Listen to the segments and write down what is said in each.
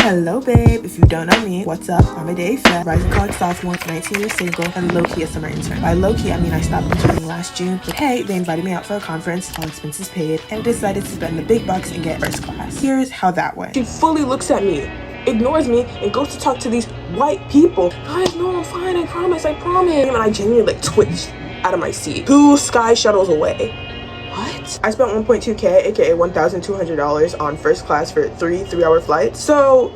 Hello babe, if you don't know me, what's up? I'm a day fat, rising college sophomore, 19 years single, and low-key a summer intern. By low-key, I mean I stopped interning last June, but hey, they invited me out for a conference, all expenses paid, and decided to spend the big bucks and get first class. Here's how that went. She fully looks at me, ignores me, and goes to talk to these white people. Guys, no, I'm fine, I promise. And I genuinely like twitched out of my seat. 2 sky shuttles away. What? I spent 1.2k, aka $1,200 on first class for 3-hour flights. So,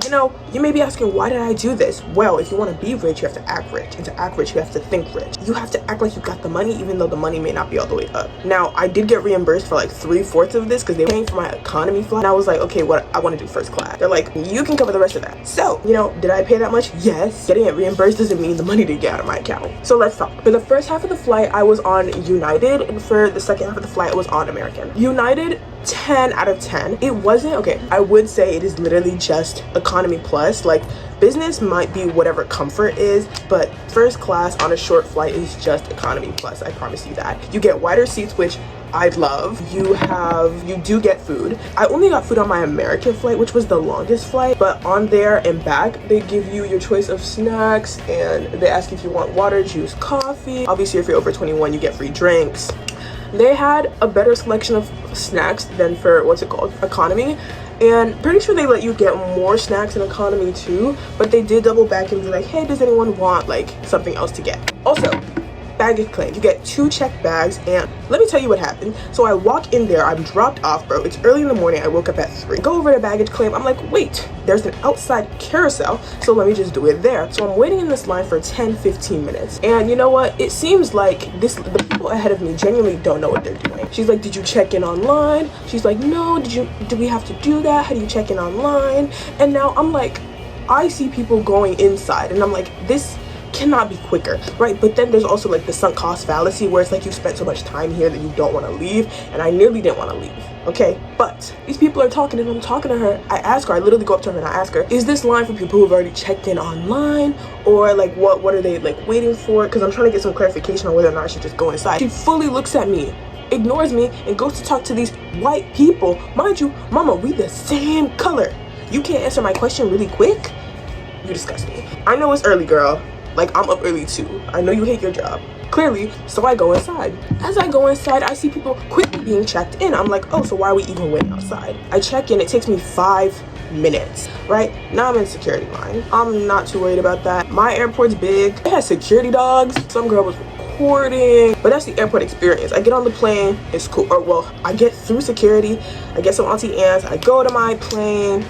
you may be asking, why did I do this? Well, if you want to be rich, you have to act rich. And to act rich, you have to think rich. You have to act like you got the money, even though the money may not be all the way up. Now, I did get reimbursed for like 3/4 of this because they were paying for my economy flight. And I was like, okay, what I want to do first class. They're like, you can cover the rest of that. So, did I pay that much? Yes. Getting it reimbursed doesn't mean the money didn't get out of my account. So let's talk. For the first half of the flight, I was on United, and for the second half of the flight, I was on American. United, 10 out of 10. It wasn't okay. I would say it is literally just economy plus. Like, business might be whatever comfort is, but first class on a short flight is just economy plus. I promise you that. You get wider seats, which I love. You do get food. I only got food on my American flight, which was the longest flight, but on there and back, they give you your choice of snacks, and they ask you if you want water, juice, coffee. Obviously, if you're over 21, you get free drinks. They had a better selection of snacks than for economy, and pretty sure they let you get more snacks in economy too, but they did double back and be like, hey, does anyone want like something else to get? Also, baggage claim. You get 2 checked bags, and let me tell you what happened. So I walk in there, I'm dropped off, bro. It's early in the morning. I woke up at 3. Go over to baggage claim. I'm like, wait, there's an outside carousel, so let me just do it there. So I'm waiting in this line for 10-15 minutes, and you know what? It seems like the people ahead of me genuinely don't know what they're doing. She's like, did you check in online? She's like, no. Do we have to do that? How do you check in online? And now I'm like, I see people going inside, and I'm like, this cannot be quicker, right? But then there's also like the sunk cost fallacy, where it's like you spent so much time here that you don't want to leave, and I nearly didn't want to leave, okay? But these people are talking, and I'm talking to her. I literally go up to her and I ask her, is this line for people who've already checked in online, or like what are they like waiting for? Because I'm trying to get some clarification on whether or not I should just go inside. She fully looks at me, ignores me, and goes to talk to these white people. Mind you, mama, we the same color. You can't answer my question really quick? You disgust me. I know it's early, girl. Like, I'm up early too. I know you hate your job, clearly. So I go inside. As I go inside, I see people quickly being checked in. I'm like, oh, so why are we even waiting outside? I check in. It takes me 5 minutes, right? Now I'm in security line. I'm not too worried about that. My airport's big. It has security dogs. Some girl was recording, but that's the airport experience. I get on the plane, it's cool. Or well, I get through security. I get some auntie aunts. I go to my plane.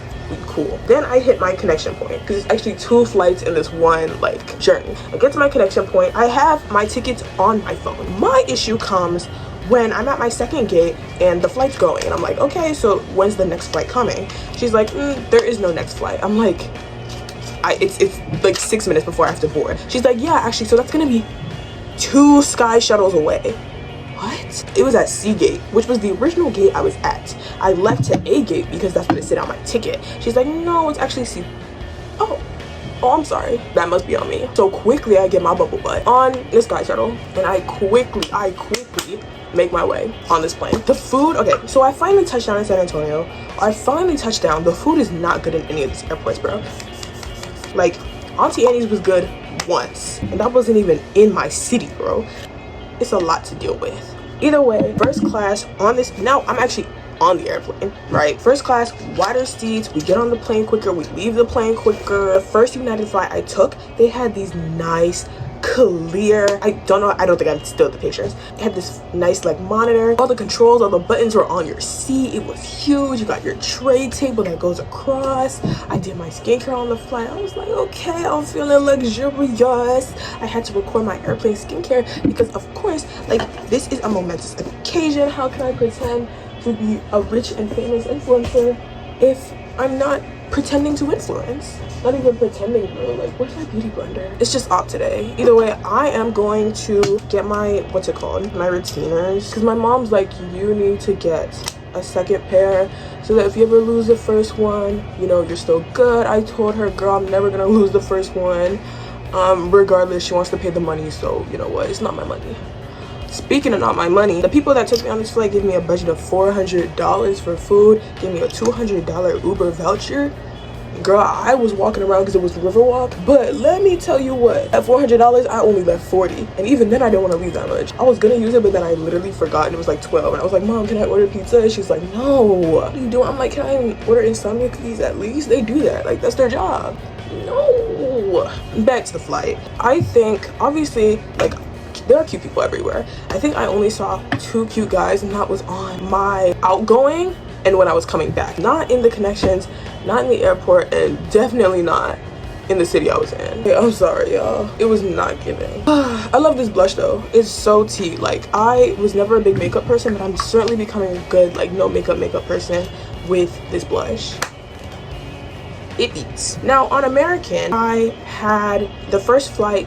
Cool. Then I hit my connection point, because it's actually 2 flights in this one like journey. I get to my connection point. I have my tickets on my phone. My issue comes when I'm at my second gate and the flight's going, and I'm like, okay, so when's the next flight coming? She's like, there is no next flight. I'm like, it's like 6 minutes before I have to board. She's like, yeah, actually, so that's gonna be 2 sky shuttles away. What? It was at C gate, which was the original gate I was at. I left to A gate because that's what it said on my ticket. She's like, no, it's actually C. Oh, I'm sorry. That must be on me. So quickly I get my bubble butt on this sky shuttle, and I quickly make my way on this plane. The food, okay, so I finally touched down in San Antonio. I finally touched down. The food is not good in any of these airports, bro. Like, Auntie Annie's was good once, and that wasn't even in my city, bro. It's a lot to deal with. Either way, first class on this, now I'm actually on the airplane, right? First class, wider seats, we get on the plane quicker, we leave the plane quicker. The first United flight I took, they had these nice, clear, I don't think I still have the pictures. It had this nice like monitor, all the controls, all the buttons were on your seat. It was huge. You got your tray table that goes across. I did my skincare on the flight. I was like, okay, I'm feeling luxurious. I had to record my airplane skincare because of course, like, this is a momentous occasion. How can I pretend to be a rich and famous influencer if I'm not pretending to influence? Not even pretending, bro. Like, where's my beauty blender? It's just off today. Either way, I am going to get my, my retainers, because my mom's like, you need to get a second pair so that if you ever lose the first one, you're still good. I told her, girl, I'm never gonna lose the first one. Regardless, she wants to pay the money, so you know what, it's not my money. Speaking of not my money, the people that took me on this flight gave me a budget of $400 for food, gave me a $200 Uber voucher. girl, I was walking around because it was Riverwalk, but let me tell you what, at $400 I only left 40, and even then I didn't want to leave that much. I was gonna use it, but then I literally forgot, and it was like 12, and I was like, Mom, can I order pizza? And she's like, no, what are you doing? I'm like, can I order insomnia cookies at least? They do that, like that's their job. No. Back to the flight. I think obviously, like, there are cute people everywhere. I think I only saw 2 cute guys, and that was on my outgoing and when I was coming back. Not in the connections, not in the airport, and definitely not in the city I was in. Okay, I'm sorry, y'all. It was not giving. I love this blush though. It's so tea. Like, I was never a big makeup person, but I'm certainly becoming a good, like, no makeup person with this blush. It beats. Now on American, I had the first flight,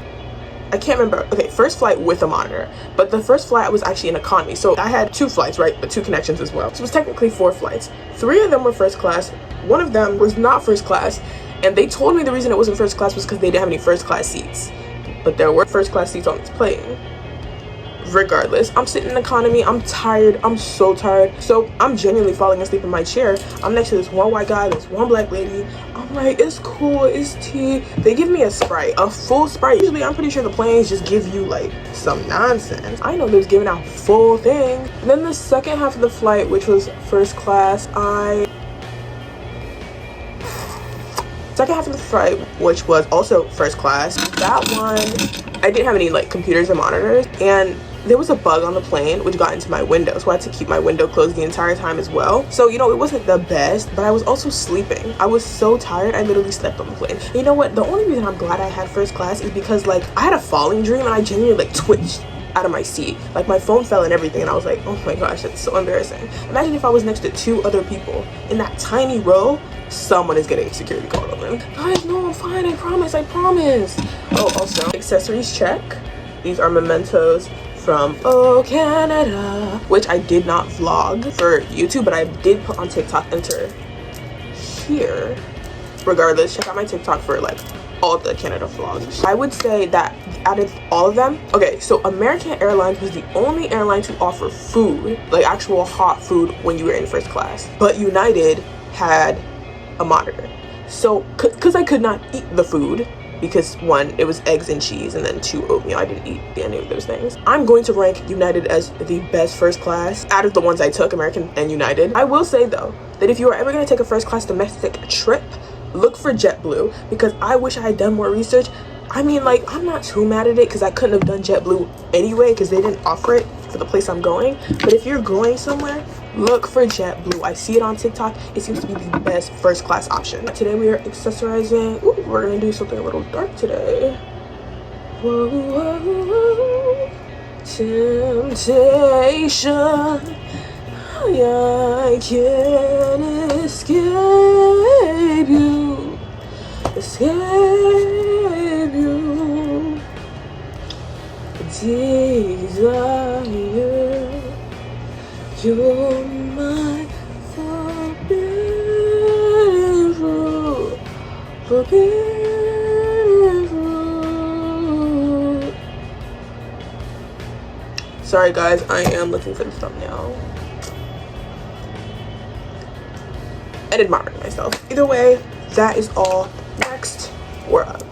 I can't remember. Okay, first flight with a monitor, but the first flight I was actually in economy. So I had 2 flights, right? But 2 connections as well. So it was technically 4 flights. 3 of them were first class. 1 of them was not first class. And they told me the reason it wasn't first class was because they didn't have any first class seats. But there were first class seats on this plane. Regardless, I'm sitting in economy. I'm tired. I'm so tired. So I'm genuinely falling asleep in my chair. I'm next to this one white guy, this one black lady. I'm like, it's cool, it's tea. They give me a Sprite, a full Sprite. Usually I'm pretty sure the planes just give you like some nonsense. I know they was giving out full things. And then the second half of the flight, which was first class, second half of the flight, which was also first class, that one I didn't have any like computers or monitors, and there was a bug on the plane which got into my window, so I had to keep my window closed the entire time as well. So, you know, it wasn't the best, but I was also sleeping. I was so tired, I literally slept on the plane. And you know what, the only reason I'm glad I had first class is because, like, I had a falling dream and I genuinely like twitched out of my seat. Like, my phone fell and everything, and I was like, oh my gosh, that's so embarrassing. Imagine if I was next to 2 other people in that tiny row. Someone is getting a security call on them. Guys, no, I'm fine, I promise. Oh, also, accessories check. These are mementos from Canada, which I did not vlog for YouTube, but I did put on TikTok. Enter here. Regardless, check out my TikTok for like all the Canada vlogs. I would say that out of all of them, okay, so American Airlines was the only airline to offer food, like actual hot food, when you were in first class. But United had a monitor. So because I could not eat the food, because 1, it was eggs and cheese, and then 2, oatmeal. I didn't eat any of those things. I'm going to rank United as the best first class out of the ones I took, American and United. I will say though that if you are ever going to take a first class domestic trip, look for JetBlue, because I wish I had done more research. I mean, like, I'm not too mad at it because I couldn't have done JetBlue anyway because they didn't offer it for the place I'm going. But if you're going somewhere, look for JetBlue. I see it on TikTok. It seems to be the best first class option. Today we are accessorizing. Ooh, we're gonna do something a little dark today. Whoa, whoa, whoa. Temptation, I can't escape you. Escape you. Desire, you're my forbidden fruit, forbidden fruit. Sorry guys, I am looking for the thumbnail and admiring myself. Either way, that is all. Next, we're up.